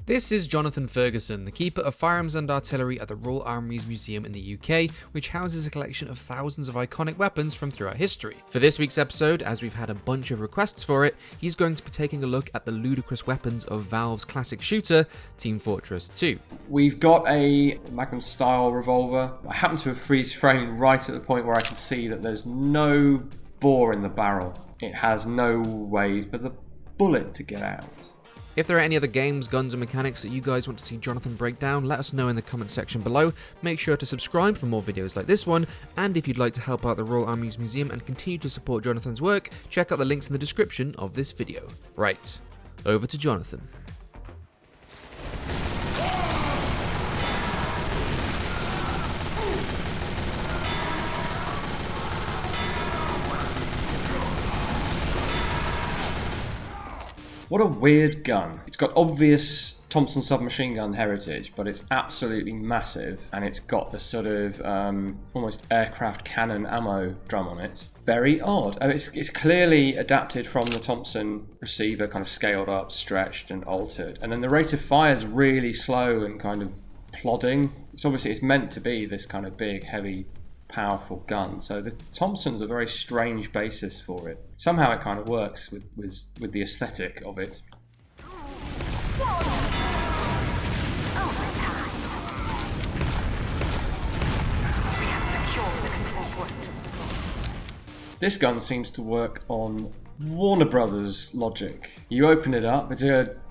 This is Jonathan Ferguson, the Keeper of Firearms and Artillery at the Royal Armouries Museum in the UK, which houses a collection of thousands of iconic weapons from throughout history. For this week's episode, as we've had a bunch of requests for it, he's going to be taking a look at the ludicrous weapons of Valve's classic shooter, Team Fortress 2. We've got a Magnum-style revolver. I happen to have freeze-framed right at the point where I can see that there's no bore in the barrel. It has no way for the bullet to get out. If there are any other games, guns and mechanics that you guys want to see Jonathan break down, let us know in the comment section below. Make sure to subscribe for more videos like this one, and if you'd like to help out the Royal Armouries Museum and continue to support Jonathan's work, check out the links in the description of this video. Right, over to Jonathan. What a weird gun. It's got obvious Thompson submachine gun heritage, but it's absolutely massive, and it's got the sort of almost aircraft cannon ammo drum on it. Very odd. It's clearly adapted from the Thompson receiver, kind of scaled up, stretched and altered. And then the rate of fire is really slow and kind of plodding. It's meant to be this kind of big, heavy, powerful gun. So the Thompson's a very strange basis for it. Somehow it kind of works with the aesthetic of it. This gun seems to work on Warner Brothers logic. You open it up, it's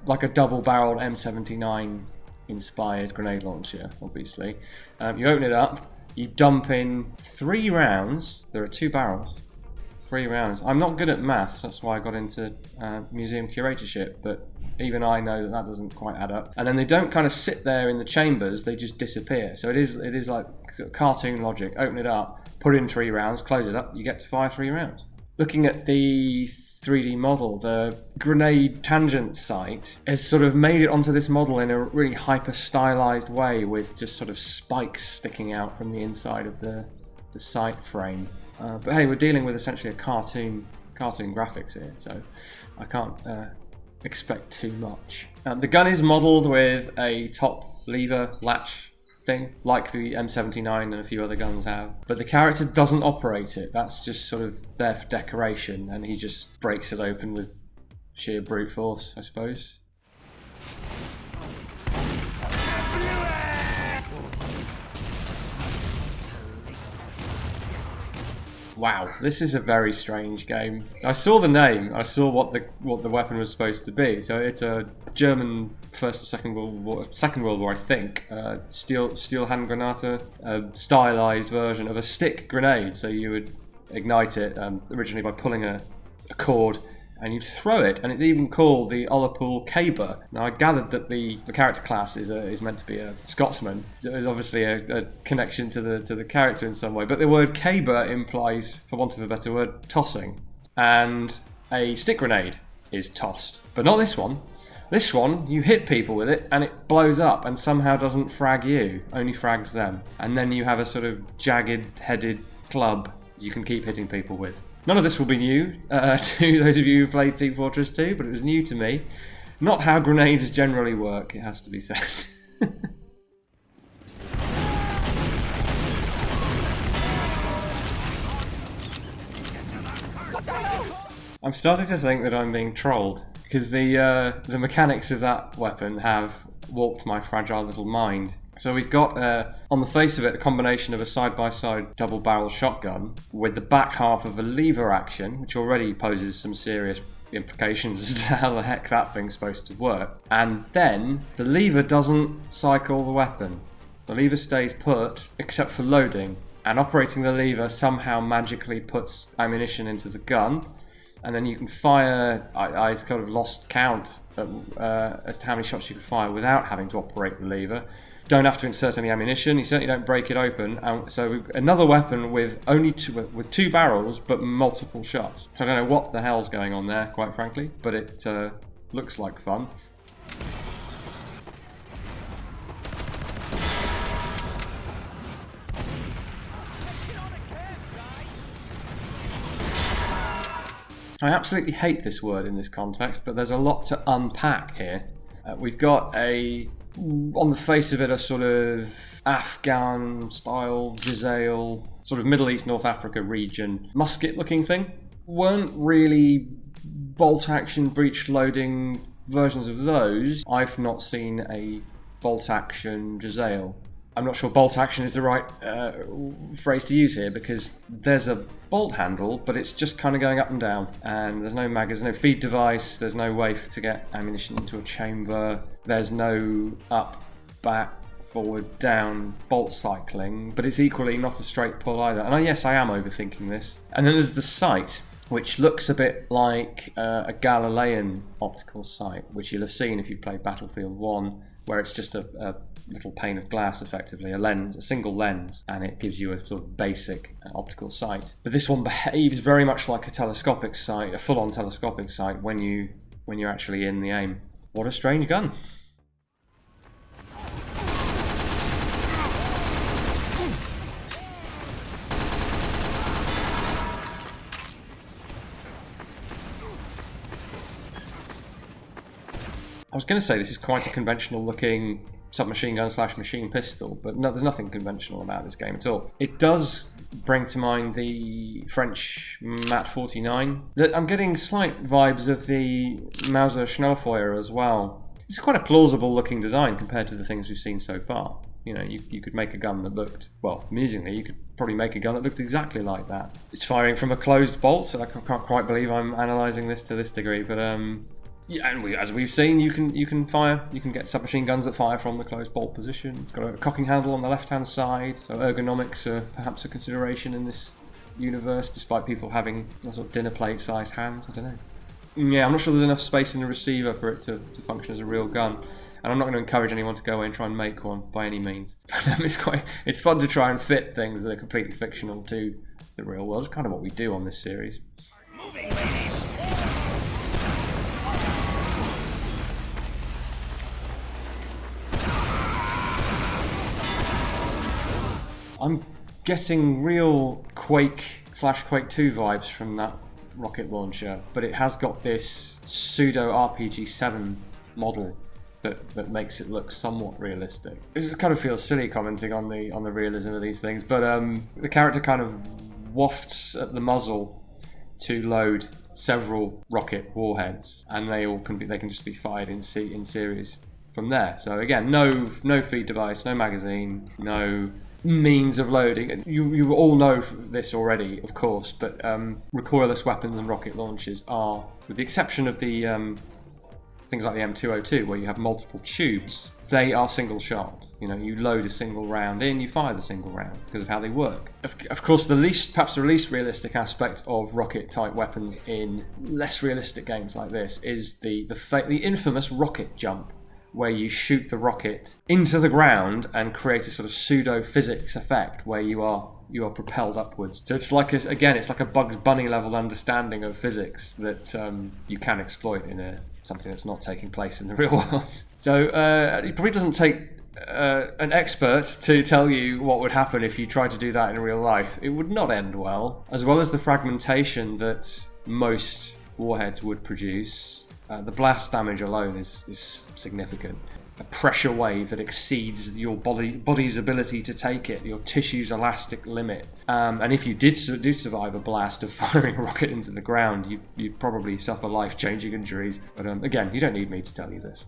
like a double-barreled M79 inspired grenade launcher, obviously. You open it up, you dump in 3 rounds. There are 2 barrels. 3 rounds. I'm not good at maths, that's why I got into museum curatorship, but even I know that doesn't quite add up. And then they don't kind of sit there in the chambers, they just disappear. So it is like sort of cartoon logic. Open it up, put in 3 rounds, close it up, you get to fire 3 rounds. Looking at the 3D model, the grenade tangent sight has sort of made it onto this model in a really hyper stylized way, with just sort of spikes sticking out from the inside of the sight frame. But hey, we're dealing with essentially a cartoon graphics here, so I can't expect too much. The gun is modelled with a top lever latch thing, like the M79 and a few other guns have, but the character doesn't operate it. That's just sort of there for decoration, and he just breaks it open with sheer brute force, I suppose. Wow, this is a very strange game. I saw the name, I saw what the weapon was supposed to be. So it's a German First or Second World War, I think, steel hand granate, a stylized version of a stick grenade. So you would ignite it originally by pulling a cord, and you'd throw it, and it's even called the Ullapool Caber. Now I gathered that the character class is meant to be a Scotsman. So there's obviously a connection to the character in some way, but the word caber implies, for want of a better word, tossing. And a stick grenade is tossed, but not this one. This one, you hit people with it and it blows up and somehow doesn't frag you, only frags them. And then you have a sort of jagged headed club you can keep hitting people with. None of this will be new to those of you who played Team Fortress 2, but it was new to me. Not how grenades generally work, it has to be said. I'm starting to think that I'm being trolled, because the mechanics of that weapon have warped my fragile little mind. So we've got, on the face of it, a combination of a side-by-side double-barrel shotgun with the back half of a lever action, which already poses some serious implications as to how the heck that thing's supposed to work. And then the lever doesn't cycle the weapon. The lever stays put, except for loading, and operating the lever somehow magically puts ammunition into the gun. And then you can fire, I kind of lost count as to how many shots you can fire without having to operate the lever. Don't have to insert any ammunition, you certainly don't break it open. So another weapon with only 2 barrels, but multiple shots. So I don't know what the hell's going on there, quite frankly, but it looks like fun. I absolutely hate this word in this context, but there's a lot to unpack here. We've got on the face of it, a sort of Afghan style, Giselle, sort of Middle East, North Africa region, musket looking thing. Weren't really bolt action, breech loading versions of those. I've not seen a bolt action Giselle. I'm not sure bolt action is the right phrase to use here, because there's a bolt handle, but it's just kind of going up and down, and there's no mag, there's no feed device, there's no way to get ammunition into a chamber, there's no up, back, forward, down bolt cycling, but it's equally not a straight pull either. And yes, I am overthinking this. And then there's the sight, which looks a bit like a Galilean optical sight, which you'll have seen if you've played Battlefield 1, where it's just a little pane of glass, effectively, a lens, a single lens, and it gives you a sort of basic optical sight. But this one behaves very much like a telescopic sight, a full-on telescopic sight when you're actually in the aim. What a strange gun. I was going to say this is quite a conventional looking submachine gun / machine pistol, but no, there's nothing conventional about this game at all. It does bring to mind the French Mat 49. I'm getting slight vibes of the Mauser Schnellfeuer as well. It's quite a plausible looking design compared to the things we've seen so far. You know, you could make a gun that looked, well, amusingly, you could probably make a gun that looked exactly like that. It's firing from a closed bolt, so I can't quite believe I'm analysing this to this degree, but yeah, and as we've seen, you can get submachine guns that fire from the closed bolt position. It's got a cocking handle on the left-hand side, so ergonomics are perhaps a consideration in this universe, despite people having sort of dinner plate-sized hands. I don't know. Yeah, I'm not sure there's enough space in the receiver for it to function as a real gun, and I'm not going to encourage anyone to go away and try and make one by any means. It's fun to try and fit things that are completely fictional to the real world. It's kind of what we do on this series. Moving, ladies. I'm getting real Quake / Quake 2 vibes from that rocket launcher, but it has got this pseudo RPG-7 model that makes it look somewhat realistic. It kind of feels silly commenting on the realism of these things, but the character kind of wafts at the muzzle to load several rocket warheads, and they can just be fired in series from there. So again, no feed device, no magazine, no means of loading. You all know this already, of course, but recoilless weapons and rocket launchers are, with the exception of the things like the M202, where you have multiple tubes, they are single shot. You know, you load a single round in, you fire the single round because of how they work. Of course, perhaps the least realistic aspect of rocket-type weapons in less realistic games like this is the infamous rocket jump, where you shoot the rocket into the ground and create a sort of pseudo-physics effect where you are propelled upwards. So it's like a Bugs Bunny level understanding of physics that you can exploit in something that's not taking place in the real world. So it probably doesn't take an expert to tell you what would happen if you tried to do that in real life. It would not end well, as well as the fragmentation that most warheads would produce. The blast damage alone is significant. A pressure wave that exceeds your body's ability to take it, your tissue's elastic limit. And if you do survive a blast of firing a rocket into the ground, you'd probably suffer life-changing injuries. But again, you don't need me to tell you this.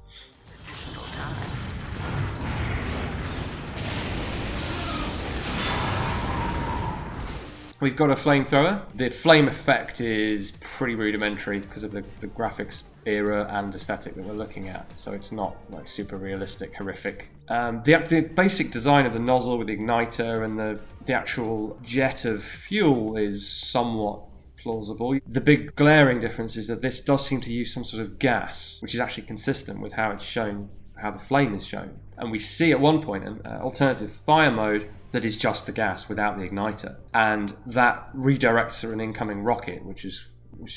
We've got a flamethrower. The flame effect is pretty rudimentary because of the graphics era and aesthetic that we're looking at, so it's not like super realistic, horrific. The basic design of the nozzle with the igniter and the actual jet of fuel is somewhat plausible. The big glaring difference is that this does seem to use some sort of gas, which is actually consistent with how it's shown, how the flame is shown. And we see at one point an alternative fire mode that is just the gas without the igniter, and that redirects to an incoming rocket, which is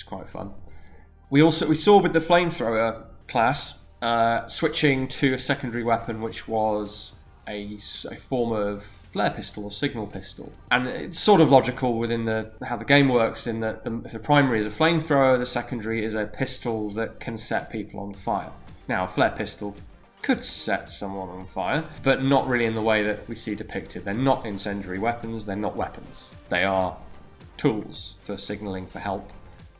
quite fun. We saw with the flamethrower class switching to a secondary weapon, which was a form of flare pistol or signal pistol, and it's sort of logical within how the game works, in that the primary is a flamethrower, the secondary is a pistol that can set people on fire. Now, a flare pistol could set someone on fire, but not really in the way that we see depicted. They're not incendiary weapons, they're not weapons. They are tools for signalling for help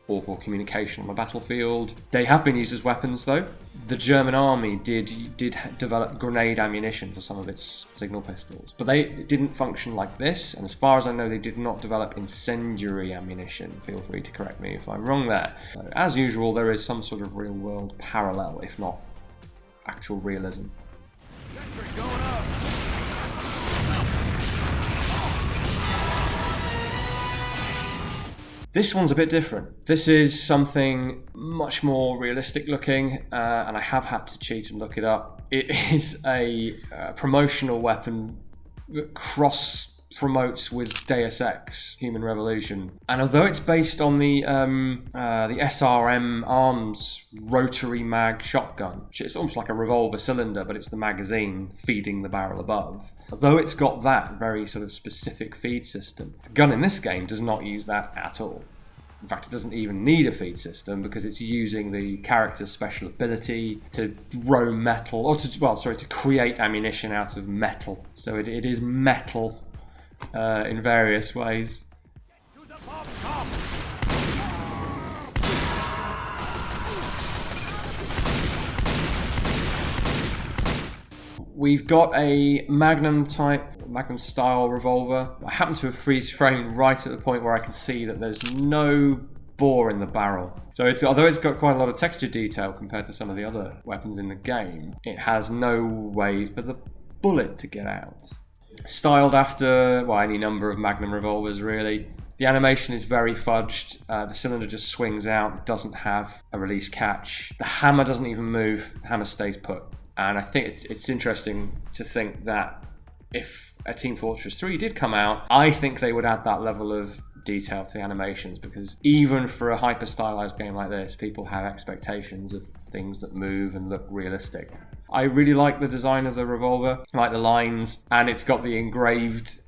or for communication on a battlefield. They have been used as weapons though. The German army did develop grenade ammunition for some of its signal pistols, but they didn't function like this, and as far as I know they did not develop incendiary ammunition. Feel free to correct me if I'm wrong there. So, as usual, there is some sort of real world parallel, if not actual realism. This one's a bit different. This is something much more realistic looking, and I have had to cheat and look it up. It is a promotional weapon that cross-promotes with Deus Ex, Human Revolution. And although it's based on the SRM Arms rotary mag shotgun, it's almost like a revolver cylinder, but it's the magazine feeding the barrel above. Although it's got that very sort of specific feed system, the gun in this game does not use that at all. In fact, it doesn't even need a feed system because it's using the character's special ability to grow metal, or to create ammunition out of metal. So it is metal in various ways. We've got a Magnum style revolver. I happen to have freeze framed right at the point where I can see that there's no bore in the barrel. So although it's got quite a lot of texture detail compared to some of the other weapons in the game, it has no way for the bullet to get out. Styled after, any number of Magnum revolvers really. The animation is very fudged. The cylinder just swings out, it doesn't have a release catch. The hammer doesn't even move, the hammer stays put. And I think it's interesting to think that if a Team Fortress 3 did come out, I think they would add that level of detail to the animations, because even for a hyper-stylized game like this, people have expectations of things that move and look realistic. I really like the design of the revolver, I like the lines, and it's got the engraved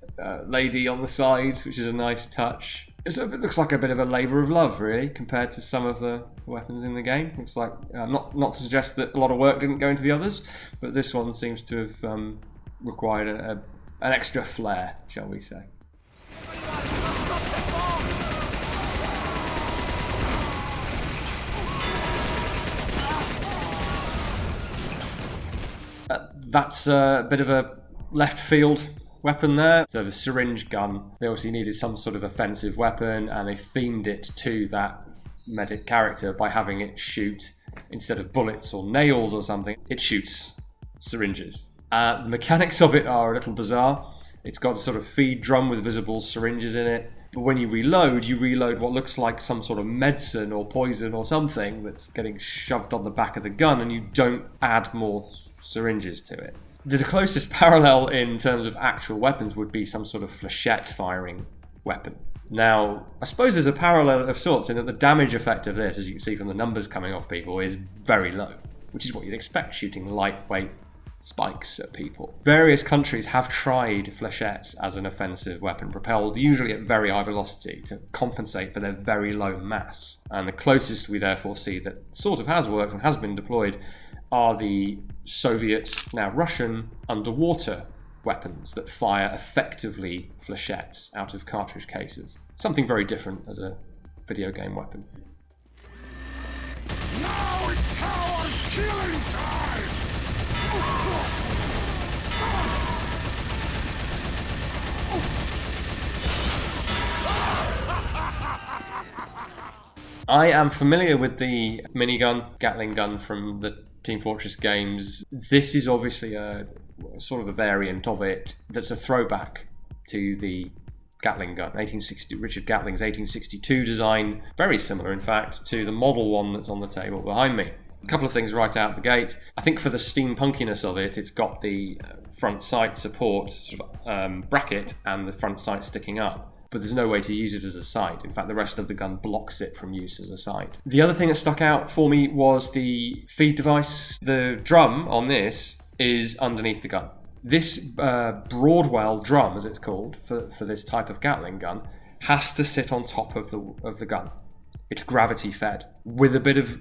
lady on the side, which is a nice touch. It looks like a bit of a labour of love, really, compared to some of the weapons in the game. Looks like, not to suggest that a lot of work didn't go into the others, but this one seems to have required an extra flair, shall we say. That's a bit of a left field weapon there. So the syringe gun, they obviously needed some sort of offensive weapon, and they themed it to that medic character by having it shoot, instead of bullets or nails or something, it shoots syringes. The mechanics of it are a little bizarre. It's got a sort of feed drum with visible syringes in it, but when you reload what looks like some sort of medicine or poison or something that's getting shoved on the back of the gun, and you don't add more syringes to it. The closest parallel in terms of actual weapons would be some sort of flechette firing weapon. Now, I suppose there's a parallel of sorts in that the damage effect of this, as you can see from the numbers coming off people, is very low, which is what you'd expect shooting lightweight spikes at people. Various countries have tried flechettes as an offensive weapon, propelled usually at very high velocity to compensate for their very low mass. And the closest we therefore see that sort of has worked and has been deployed are the Soviet, now Russian, underwater weapons that fire effectively flechettes out of cartridge cases. Something very different as a video game weapon. Now it's coward killing time! I am familiar with the minigun, Gatling gun from the Team Fortress games. This is obviously a sort of a variant of it that's a throwback to the Gatling gun, Richard Gatling's 1862 design, very similar in fact to the model one that's on the table behind me. A couple of things right out the gate. I think for the steampunkiness of it, it's got the front sight support sort of, bracket and the front sight sticking up. But there's no way to use it as a sight. In fact, the rest of the gun blocks it from use as a sight. The other thing that stuck out for me was the feed device. The drum on this is underneath the gun. This Broadwell drum, as it's called, for this type of Gatling gun, has to sit on top of the gun. It's gravity fed with a bit of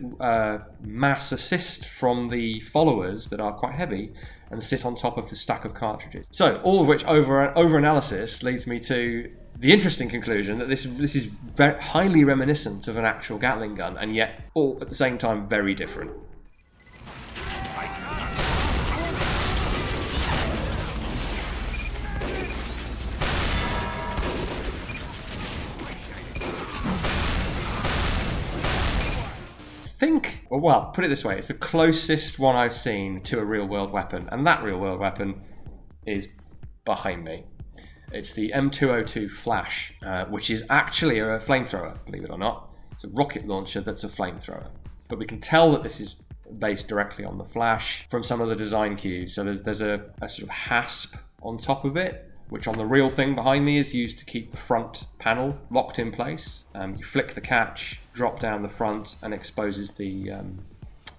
mass assist from the followers that are quite heavy and sit on top of the stack of cartridges. So all of which over analysis leads me to the interesting conclusion that this is very highly reminiscent of an actual Gatling gun, and yet all at the same time very different. Well, put it this way, it's the closest one I've seen to a real-world weapon, and that real-world weapon is behind me. It's the M202 Flash, which is actually a flamethrower, believe it or not. It's a rocket launcher that's a flamethrower. But we can tell that this is based directly on the Flash from some of the design cues. So there's a sort of hasp on top of it, which on the real thing behind me is used to keep the front panel locked in place. You flick the catch, drop down the front, and exposes the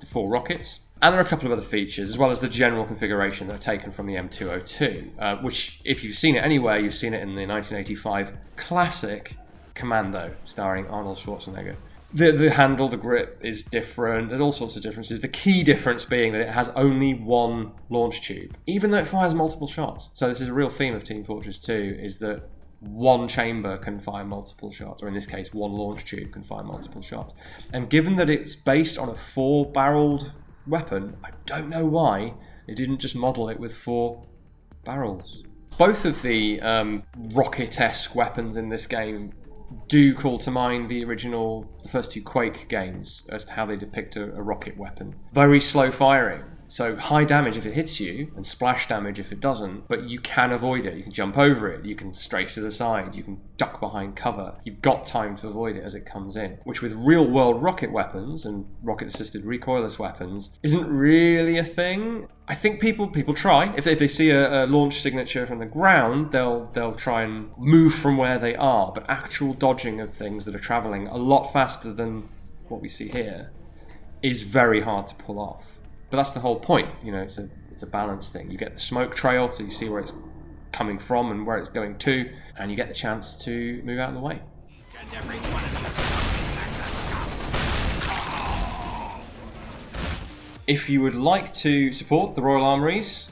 4 rockets. And there are a couple of other features, as well as the general configuration that are taken from the M202, which, if you've seen it anywhere, you've seen it in the 1985 classic Commando, starring Arnold Schwarzenegger. The handle, the grip is different. There's all sorts of differences. The key difference being that it has only one launch tube, even though it fires multiple shots. So this is a real theme of Team Fortress 2, is that one chamber can fire multiple shots, or in this case, one launch tube can fire multiple shots. And given that it's based on a 4-barreled weapon, I don't know why they didn't just model it with 4 barrels. Both of the rocket-esque weapons in this game do call to mind the first 2 Quake games as to how they depict a rocket weapon. Very slow firing, so high damage if it hits you and splash damage if it doesn't, but you can avoid it. You can jump over it, you can strafe to the side, you can duck behind cover. You've got time to avoid it as it comes in, which with real-world rocket weapons and rocket-assisted recoilless weapons isn't really a thing. I think people try. If they see a launch signature from the ground, they'll try and move from where they are, but actual dodging of things that are travelling a lot faster than what we see here is very hard to pull off. But that's the whole point, it's a balance thing. You get the smoke trail, so you see where it's coming from and where it's going to, and you get the chance to move out of the way. If you would like to support the Royal Armouries,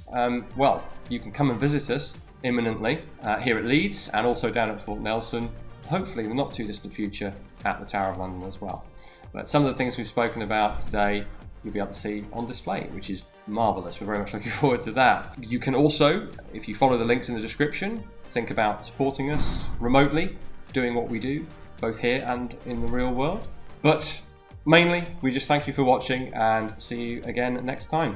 well, you can come and visit us imminently here at Leeds and also down at Fort Nelson, hopefully in the not too distant future at the Tower of London as well. But some of the things we've spoken about today you'll be able to see on display, which is marvellous. We're very much looking forward to that. You can also, if you follow the links in the description, think about supporting us remotely, doing what we do, both here and in the real world. But mainly, we just thank you for watching and see you again next time.